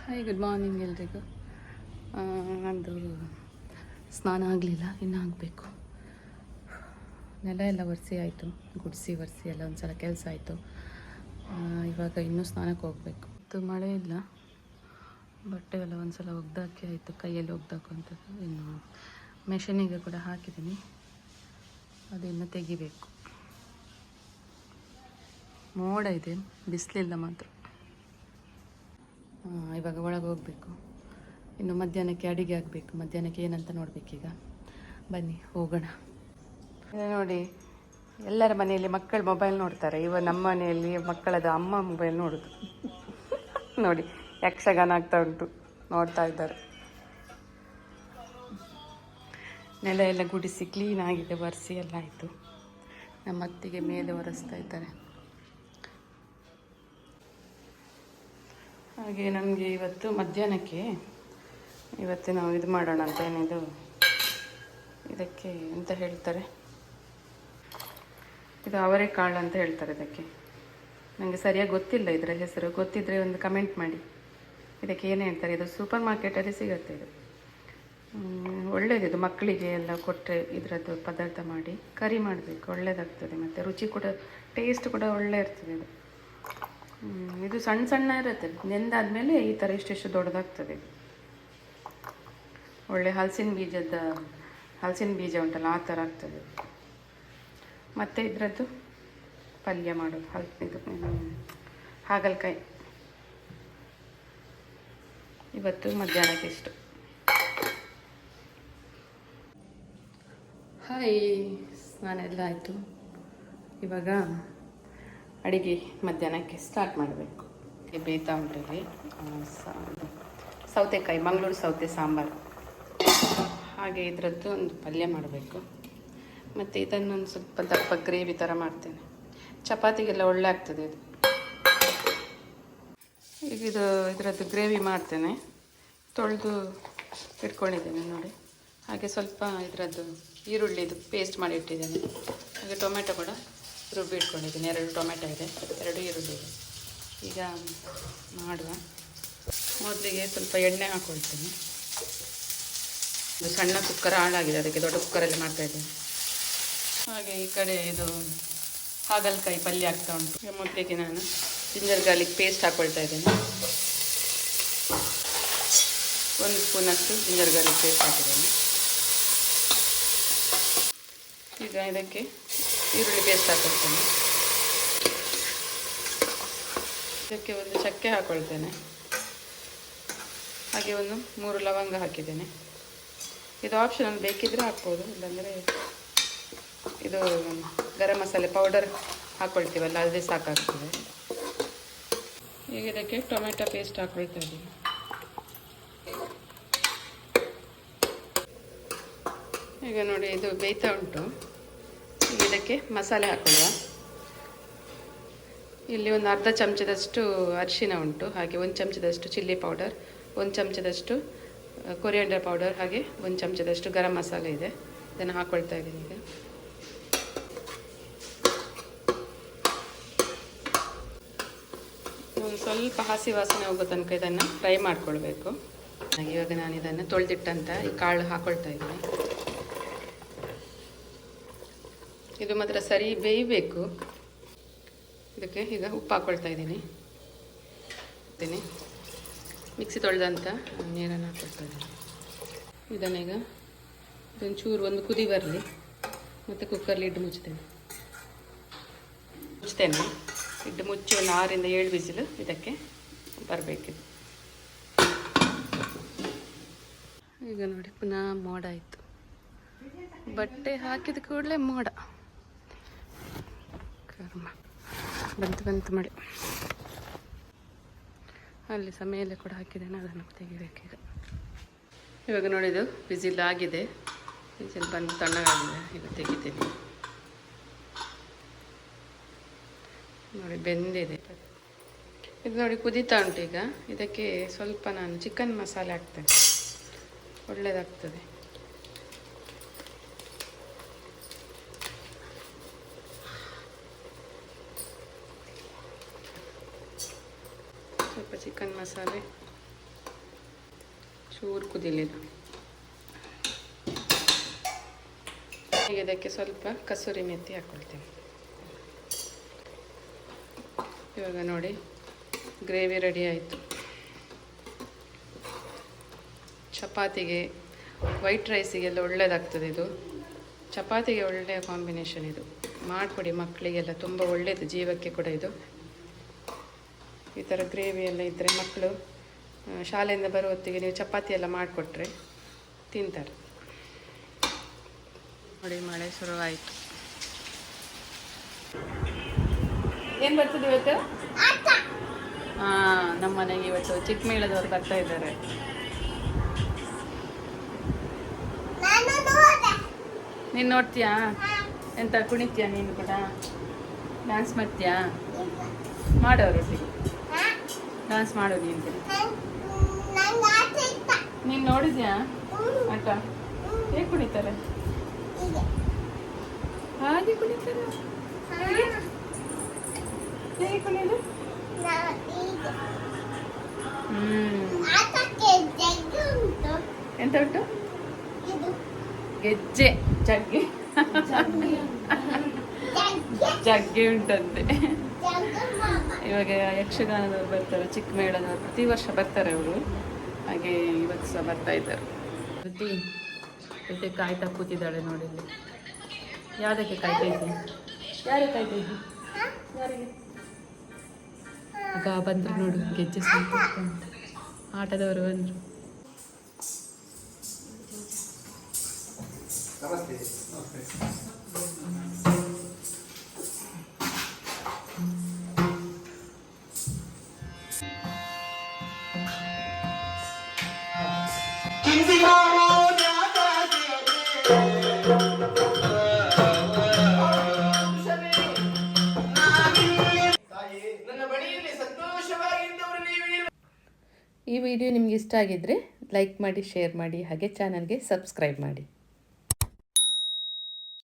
Hi, good morning ಎಲ್ರಿಗೂ. ನಂದು ಸ್ನಾನ ಆಗಲಿಲ್ಲ, ಇನ್ನೂ ಆಗಬೇಕು. ನೆಲ ಎಲ್ಲ ಒರೆಸಿ ಆಯಿತು, ಗುಡಿಸಿ ಒರೆಸಿ ಎಲ್ಲ ಒಂದು ಸಲ ಕೆಲಸ ಆಯಿತು. ಇವಾಗ ಇನ್ನೂ ಸ್ನಾನಕ್ಕೆ ಹೋಗಬೇಕು. ಇದು ಮಳೆ ಇಲ್ಲ, ಬಟ್ಟೆ ಎಲ್ಲ ಒಂದು ಸಲ ಒಗ್ದಾಕಿ ಆಯಿತು, ಕೈಯಲ್ಲಿ ಒಗ್ದಾಕುವಂಥದ್ದು. ಇನ್ನು ಮೆಷಿನಿಗೆ ಕೂಡ ಹಾಕಿದ್ದೀನಿ, ಅದನ್ನು ತೆಗಿಬೇಕು. ಮೋಡ ಇದೆ, ಬಿಸಿಲಿಲ್ಲ ಮಾತ್ರ. ಇವಾಗ ಒಳಗೆ ಹೋಗಬೇಕು. ಇನ್ನು ಮಧ್ಯಾಹ್ನಕ್ಕೆ ಅಡುಗೆ ಆಗಬೇಕು. ಮಧ್ಯಾಹ್ನಕ್ಕೆ ಏನಂತ ನೋಡಬೇಕೀಗ. ಬನ್ನಿ ಹೋಗೋಣ. ನೋಡಿ, ಎಲ್ಲರ ಮನೆಯಲ್ಲಿ ಮಕ್ಕಳು ಮೊಬೈಲ್ ನೋಡ್ತಾರೆ. ನಮ್ಮ ಮನೆಯಲ್ಲಿ ಮಕ್ಕಳದ ಅಮ್ಮ ಮೊಬೈಲ್ ನೋಡೋದು. ನೋಡಿ, ಯಕ್ಷಗಾನ ಆಗ್ತಾ ಉಂಟು, ನೋಡ್ತಾ ಇದ್ದಾರೆ. ನೆಲ ಎಲ್ಲ ಗುಡಿಸಿ ಕ್ಲೀನ್ ಆಗಿದೆ, ಒರೆಸಿ ಎಲ್ಲ ಆಯಿತು. ನಮ್ಮ ಅತ್ತಿಗೆ ಮೇಲೆ ಒರೆಸ್ತಾ ಇದ್ದಾರೆ. ಹಾಗೆ ನಮಗೆ ಇವತ್ತು ಮಧ್ಯಾಹ್ನಕ್ಕೆ ನಾವು ಇದು ಮಾಡೋಣ ಅಂತ. ಏನಿದು ಇದಕ್ಕೆ ಎಂತ ಹೇಳ್ತಾರೆ, ಇದು ಅವರೆಕಾಳು ಅಂತ ಹೇಳ್ತಾರೆ ಇದಕ್ಕೆ. ನನಗೆ ಸರಿಯಾಗಿ ಗೊತ್ತಿಲ್ಲ ಇದರ ಹೆಸರು. ಗೊತ್ತಿದ್ದರೆ ಒಂದು ಕಮೆಂಟ್ ಮಾಡಿ, ಇದಕ್ಕೆ ಏನು ಹೇಳ್ತಾರೆ. ಇದು ಸೂಪರ್ ಮಾರ್ಕೆಟಲ್ಲಿ ಸಿಗುತ್ತೆ. ಇದು ಒಳ್ಳೆಯದಿದು, ಮಕ್ಕಳಿಗೆ ಎಲ್ಲ ಕೊಟ್ಟರೆ ಇದರದ್ದು ಪದಾರ್ಥ ಮಾಡಿ ಕರಿ ಮಾಡಬೇಕು, ಒಳ್ಳೆಯದಾಗ್ತದೆ. ಮತ್ತು ರುಚಿ ಕೂಡ, ಟೇಸ್ಟ್ ಕೂಡ ಒಳ್ಳೆ ಇರ್ತದೆ. ಇದು ಸಣ್ಣ ಸಣ್ಣ ಇರುತ್ತೆ, ನೆಂದಾದ್ಮೇಲೆ ಈ ಥರ ಇಷ್ಟೆಷ್ಟು ದೊಡ್ಡದಾಗ್ತದೆ. ಒಳ್ಳೆ ಹಲಸಿನ ಬೀಜ ಉಂಟಲ್ಲ, ಆ ಥರ ಆಗ್ತದೆ. ಮತ್ತು ಇದರದ್ದು ಪಲ್ಯ ಮಾಡೋದು, ಇದು ಹಾಗಲಕಾಯಿ. ಇವತ್ತು ಮಧ್ಯಾಹ್ನಕ್ಕೆ ಇಷ್ಟು. ಹಾಯ್, ಸ್ನಾನ ಎಲ್ಲ ಆಯಿತು. ಇವಾಗ ಅಡುಗೆ ಮಧ್ಯಾಹ್ನಕ್ಕೆ ಸ್ಟಾರ್ಟ್ ಮಾಡಬೇಕು. ಬೇಯ್ತಾ ಉಂಟಲ್ಲಿ ಸೌತೆಕಾಯಿ, ಮಂಗಳೂರು ಸೌತೆ ಸಾಂಬಾರು. ಹಾಗೆ ಇದರದ್ದು ಒಂದು ಪಲ್ಯ ಮಾಡಬೇಕು. ಮತ್ತು ಇದನ್ನೊಂದು ಸ್ವಲ್ಪ ದಪ್ಪ ಗ್ರೇವಿ ಥರ ಮಾಡ್ತೇನೆ. ಚಪಾತಿಗೆಲ್ಲ ಒಳ್ಳೆ ಆಗ್ತದೆ ಇದು. ಈಗ ಇದರದ್ದು ಗ್ರೇವಿ ಮಾಡ್ತೇನೆ. ತೊಳೆದು ಇಟ್ಕೊಂಡಿದ್ದೇನೆ ನೋಡಿ. ಹಾಗೆ ಸ್ವಲ್ಪ ಇದರದ್ದು ಈರುಳ್ಳಿದು ಪೇಸ್ಟ್ ಮಾಡಿ ಇಟ್ಟಿದ್ದೇನೆ. ಹಾಗೆ ಟೊಮೆಟೊ ಕೂಡ ರುಬ್ಬಿ ಇಟ್ಕೊಂಡಿದ್ದೀನಿ. 2 ಟೊಮೆಟೊ ಇದೆ, 2 ಈರುಳ್ಳಿ ಇದೆ. ಈಗ ಮಾಡುವ. ಮೊದಲಿಗೆ ಸ್ವಲ್ಪ ಎಣ್ಣೆ ಹಾಕ್ಕೊಳ್ತೀನಿ. ಇದು ಸಣ್ಣ ಕುಕ್ಕರ್ ಹಾಳಾಗಿದೆ, ಅದಕ್ಕೆ ದೊಡ್ಡ ಕುಕ್ಕರಲ್ಲಿ ಮಾಡ್ತಾಯಿದ್ದೇನೆ. ಹಾಗೆ ಈ ಕಡೆ ಇದು ಹಾಗಲಕಾಯಿ ಪಲ್ಯ ಆಗ್ತಾ ಉಂಟು. ಈಗ ಮೊದಲಿಗೆ ನಾನು ಜಿಂಜರ್ ಗಾರ್ಲಿಕ್ ಪೇಸ್ಟ್ ಹಾಕ್ಕೊಳ್ತಾ ಇದ್ದೇನೆ. 1 ಸ್ಪೂನಷ್ಟು ಜಿಂಜರ್ ಗಾರ್ಲಿಕ್ ಪೇಸ್ಟ್ ಹಾಕಿದ್ದೇನೆ. ಈಗ ಇದಕ್ಕೆ ಈರುಳ್ಳಿ ಪೇಸ್ಟ್ ಹಾಕೊಳ್ತೇನೆ. ಇದಕ್ಕೆ ಒಂದು ಚಕ್ಕೆ ಹಾಕ್ಕೊಳ್ತೇನೆ. ಹಾಗೆ 3 ಲವಂಗ ಹಾಕಿದ್ದೇನೆ. ಇದು ಆಪ್ಷನಲ್, ಬೇಕಿದ್ರೆ ಹಾಕ್ಬೋದು, ಇಲ್ಲಾಂದರೆ ಇದು ಗರಂ ಮಸಾಲೆ ಪೌಡರ್ ಹಾಕ್ಕೊಳ್ತೀವಲ್ಲ, ಅದೇ ಸಾಕಾಗ್ತದೆ. ಈಗ ಇದಕ್ಕೆ ಟೊಮೆಟೊ ಪೇಸ್ಟ್ ಹಾಕ್ಕೊಳ್ತಾ ಇದ್ದೀವಿ. ಈಗ ನೋಡಿ, ಇದು ಬೇಯ್ತಾ ಉಂಟು. ಇದಕ್ಕೆ ಮಸಾಲೆ ಹಾಕೊಳ್ಳುವ. ಇಲ್ಲಿ ಒಂದು ಅರ್ಧ ಚಮಚದಷ್ಟು ಅರಿಶಿನ ಉಂಟು, ಹಾಗೆ 1 ಚಮಚದಷ್ಟು ಚಿಲ್ಲಿ ಪೌಡರ್, 1 ಚಮಚದಷ್ಟು ಕೊರಿಯಾಂಡರ್ ಪೌಡರ್, ಹಾಗೆ 1 ಚಮಚದಷ್ಟು ಗರಂ ಮಸಾಲೆ ಇದೆ. ಇದನ್ನು ಹಾಕ್ಕೊಳ್ತಾ ಇದ್ದೀನಿ. ಈಗ ಒಂದು ಸ್ವಲ್ಪ ಹಸಿ ವಾಸನೆ ಹೋಗೋ ತನಕ ಇದನ್ನು ಫ್ರೈ ಮಾಡ್ಕೊಳ್ಬೇಕು. ಇವಾಗ ನಾನು ಇದನ್ನು ತೊಳೆದಿಟ್ಟಂತ ಈ ಕಾಳು ಹಾಕ್ಕೊಳ್ತಾ ಇದ್ದೀನಿ. ಇದು ಮಾತ್ರ ಸರಿ ಬೇಯಬೇಕು. ಇದಕ್ಕೆ ಈಗ ಉಪ್ಪು ಹಾಕ್ಕೊಳ್ತಾ ಇದ್ದೀನಿ. ಮಿಕ್ಸಿ ತೊಳೆದಂಥ ನೀರನ್ನು ಹಾಕ್ಕೊಳ್ತಾ ಇದ್ದೀನಿ. ಇದನ್ನೀಗ ಇದೊಂಚೂರು ಒಂದು ಕುದಿ ಬರಲಿ, ಮತ್ತು ಕುಕ್ಕರ್ಲಿ ಇಟ್ಟು ಮುಚ್ತೇನೆ. ಇಟ್ಟು ಮುಚ್ಚಿ ಒಂದು 6 ರಿಂದ 7 ವಿಸಿಲು ಇದಕ್ಕೆ ಬರಬೇಕಿದೆ. ಈಗ ನೋಡಿ, ಪುನಃ ಮೋಡ ಆಯಿತು. ಬಟ್ಟೆ ಹಾಕಿದ ಕೂಡಲೇ ಮೋಡ. ಬಂತು ಮಳೆ. ಅಲ್ಲಿ ಸಹ ಮೇಲೆ ಕೂಡ ಹಾಕಿದ್ದೇನೆ, ಅದನ್ನು ತೆಗಿಬೇಕೀಗ. ಇವಾಗ ನೋಡಿದ್ದು ವಿಸಿಲ್ ಆಗಿದೆ, ವಿಸಿಲ್ ಬಂದು ತಣ್ಣಗಾಗಿದೆ. ಈಗ ತೆಗಿತೀನಿ ನೋಡಿ, ಬೆಂದಿದೆ. ಇದು ನೋಡಿ ಕುದೀತಾ ಉಂಟು. ಈಗ ಇದಕ್ಕೆ ಸ್ವಲ್ಪ ನಾನು ಚಿಕನ್ ಮಸಾಲೆ ಹಾಕ್ತೇನೆ, ಒಳ್ಳೆಯದಾಗ್ತದೆ. ಸ್ವಲ್ಪ ಚಿಕನ್ ಮಸಾಲೆ ಚೂರು ಕುದಿಲಿಲ್ಲ. ಈಗ ಇದಕ್ಕೆ ಸ್ವಲ್ಪ ಕಸೂರಿ ಮೆಥಿ ಹಾಕ್ಕೊಳ್ತೀನಿ. ಇವಾಗ ನೋಡಿ ಗ್ರೇವಿ ರೆಡಿ ಆಯಿತು. ಚಪಾತಿಗೆ, ವೈಟ್ ರೈಸಿಗೆಲ್ಲ ಒಳ್ಳೆಯದಾಗ್ತದೆ ಇದು. ಚಪಾತಿಗೆ ಒಳ್ಳೆಯ ಕಾಂಬಿನೇಷನ್ ಇದು. ಮಾಡಿಕೊಡಿ ಮಕ್ಕಳಿಗೆಲ್ಲ, ತುಂಬ ಒಳ್ಳೆಯದು, ಜೀವಕ್ಕೆ ಕೂಡ ಇದು. ಈ ಥರ ಗ್ರೇವಿ ಎಲ್ಲ ಇದ್ದರೆ ಮಕ್ಕಳು ಶಾಲೆಯಿಂದ ಬರೋ ಹೊತ್ತಿಗೆ ನೀವು ಚಪಾತಿ ಎಲ್ಲ ಮಾಡಿಕೊಟ್ರೆ ತಿಂತಾರೆ. ನೋಡಿ ಮಳೆ ಶುರುವಾಯಿತು. ಏನು ಬರ್ತದೆ ಇವತ್ತು? ಹಾಂ, ನಮ್ಮ ಮನೆಗೆ ಇವತ್ತು ಚಿಕ್ಕಮೇಳದವ್ರು ಬರ್ತಾ ಇದ್ದಾರೆ. ನೀನು ನೋಡ್ತೀಯಾ? ಎಂತ ಕುಣಿತೀಯಾ ನೀನು ಕೂಡ? ಡ್ಯಾನ್ಸ್ ಮಾಡ್ತೀಯಾ? ಮಾಡೋರೊಟ್ಟಿಗೆ ಡ್ಯಾನ್ಸ್ ಮಾಡೋ ನೀನು ಕೂಡ. ನೀನು ನೋಡಿದ್ಯಾ ಆಟ? ಹೇಗೆ ಕುಣಿತಾರೆ? ಹಾಗೆ ಕುಣಿತಾರೆ. ಹೇಗೆ ಕುಣಿಯೋದು? ಎಂತ ಉಂಟು? ಗೆಜ್ಜೆ, ಜಗ್ಗೆ ಜಗ್ಗೆ ಉಂಟಂತೆ. ಇವಾಗ ಯಕ್ಷಗಾನದವ್ರು ಬರ್ತಾರೆ, ಚಿಕ್ಕಮೇಳದವ್ರು ಪ್ರತಿ ವರ್ಷ ಬರ್ತಾರೆ ಅವರು. ಹಾಗೆ ಇವತ್ತು ಸಹ ಬರ್ತಾ ಇದ್ದಾರೆ. ಇದಕ್ಕೆ ಕಾಯ್ತಾ ಕೂತಿದ್ದಾಳೆ ನೋಡಿ. ಯಾವುದಕ್ಕೆ ಕಾಯ್ತಾ ಇದ್ದೀನಿ? ಯಾರಿಗೆ ಕಾಯ್ತಾ ಇದ್ದಿ? ಯಾರಿಗೆ? ಆಗ ಬಂದರು ನೋಡು, ಗೆಜ್ಜೆ ಸ್ವಲ್ಪ ಆಟದವರು ಬಂದರು. ಈ ವಿಡಿಯೋ ನಿಮ್ಗೆ ಇಷ್ಟ ಆಗಿದ್ರೆ ಲೈಕ್ ಮಾಡಿ, ಶೇರ್ ಮಾಡಿ, ಹಾಗೆ ಚಾನಲ್ಗೆ ಸಬ್ಸ್ಕ್ರೈಬ್ ಮಾಡಿ.